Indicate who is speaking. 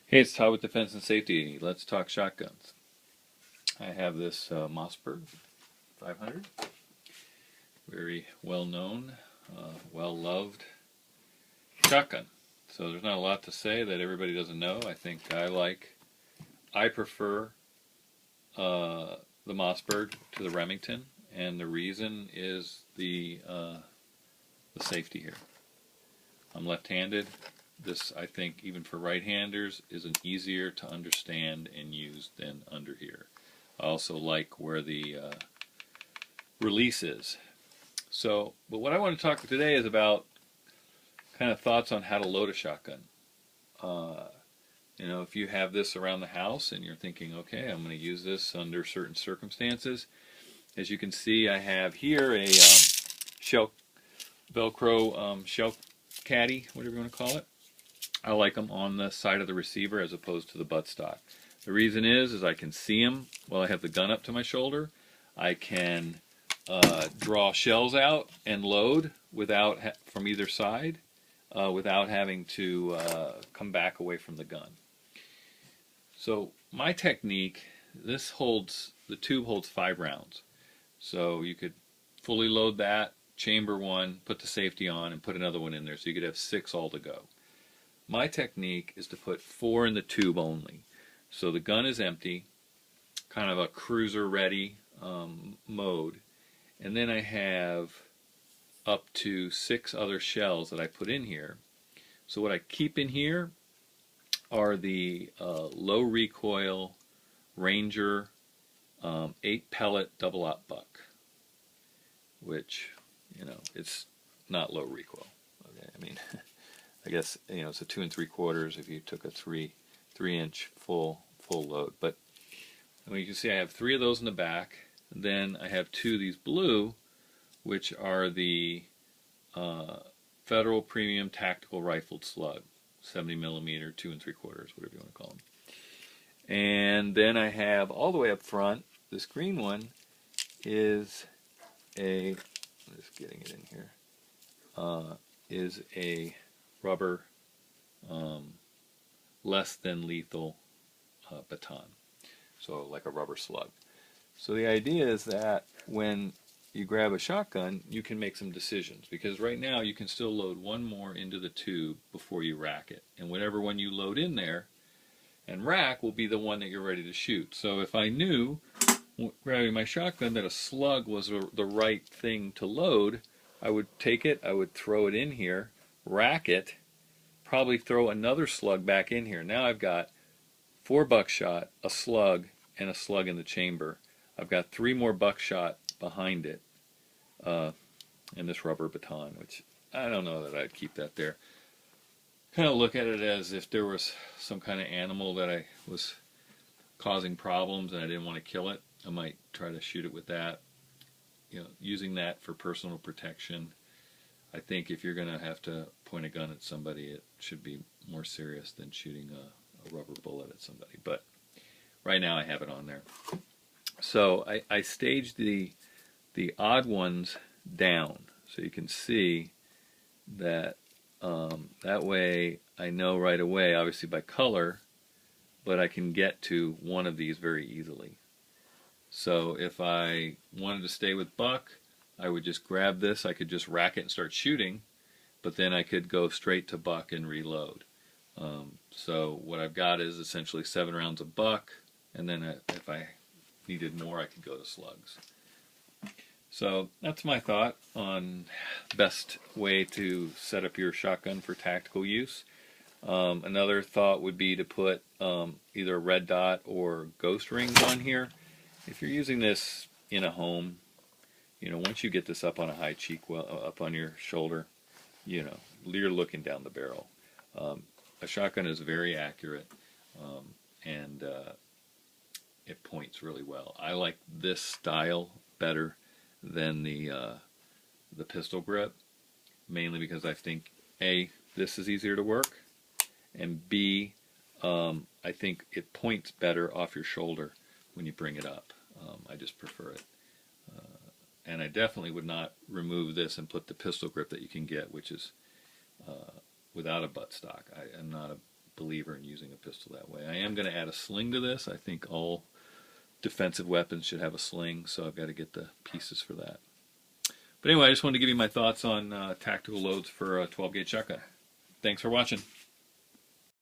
Speaker 1: Hey, it's Todd with Defense and Safety. Let's talk shotguns. I have this Mossberg 500, very well known, well loved shotgun. So there's not a lot to say that everybody doesn't know. I prefer the Mossberg to the Remington, and the reason is the safety here. I'm left-handed. This, I think, even for right-handers, is an easier to understand and use than under here. I also like where the release is. But what I want to talk today is about kind of thoughts on how to load a shotgun. Uh, if you have this around the house and you're thinking, okay, I'm going to use this under certain circumstances. As you can see, I have here a shell Velcro shell caddy, whatever you want to call it. I like them on the side of the receiver as opposed to the buttstock. The reason is I can see them while I have the gun up to my shoulder. I can draw shells out and load from either side without having to come back away from the gun. So my technique, the tube holds 5 rounds. So you could fully load that, chamber one, put the safety on, and put another one in there. So you could have 6 all to go. My technique is to put 4 in the tube only. So the gun is empty, kind of a cruiser ready mode. And then I have up to 6 other shells that I put in here. So what I keep in here are the low recoil Ranger 8 pellet double-aught buck, which, it's not low recoil. Okay, I mean, I guess it's a 2 3/4 if you took a 3-inch full load. But you can see I have 3 of those in the back. Then I have 2 of these blue, which are the Federal Premium Tactical Rifled Slug, 70 millimeter, 2 3/4, whatever you want to call them. And then I have all the way up front, this green one is I'm just getting it in here, is a rubber, less than lethal baton, so like a rubber slug. So the idea is that when you grab a shotgun, you can make some decisions, because right now you can still load one more into the tube before you rack it, and whatever one you load in there and rack will be the one that you're ready to shoot. So if I knew, grabbing my shotgun, that a slug was the right thing to load, I would take it, I would throw it in here, rack it, probably throw another slug back in here. Now I've got 4 buckshot, a slug, and a slug in the chamber. I've got 3 more buckshot behind it, and this rubber baton, which I don't know that I'd keep that there. Kind of look at it as if there was some kind of animal that I was causing problems and I didn't want to kill it. I might try to shoot it with that. Using that for personal protection. I think if you're going to have to point a gun at somebody, it should be more serious than shooting a rubber bullet at somebody. But right now I have it on there. So I staged the odd ones down, so you can see that that way I know right away, obviously by color, but I can get to one of these very easily. So if I wanted to stay with buck, I would just grab this. I could just rack it and start shooting, but then I could go straight to buck and reload. So what I've got is essentially 7 rounds of buck, and then if I needed more, I could go to slugs. So that's my thought on best way to set up your shotgun for tactical use. Another thought would be to put either a red dot or ghost rings on here. If you're using this in a home, once you get this up on a high cheek, up on your shoulder, you're looking down the barrel. A shotgun is very accurate, and it points really well. I like this style better than the pistol grip, mainly because I think A, this is easier to work, and B, I think it points better off your shoulder when you bring it up. I just prefer it. And I definitely would not remove this and put the pistol grip that you can get, which is without a buttstock. I am not a believer believer in using a pistol that way. I am going to add a sling to this. I think all defensive weapons should have a sling, so I've got to get the pieces for that. But anyway, I just wanted to give you my thoughts on tactical loads for a 12-gauge shotgun. Thanks for watching.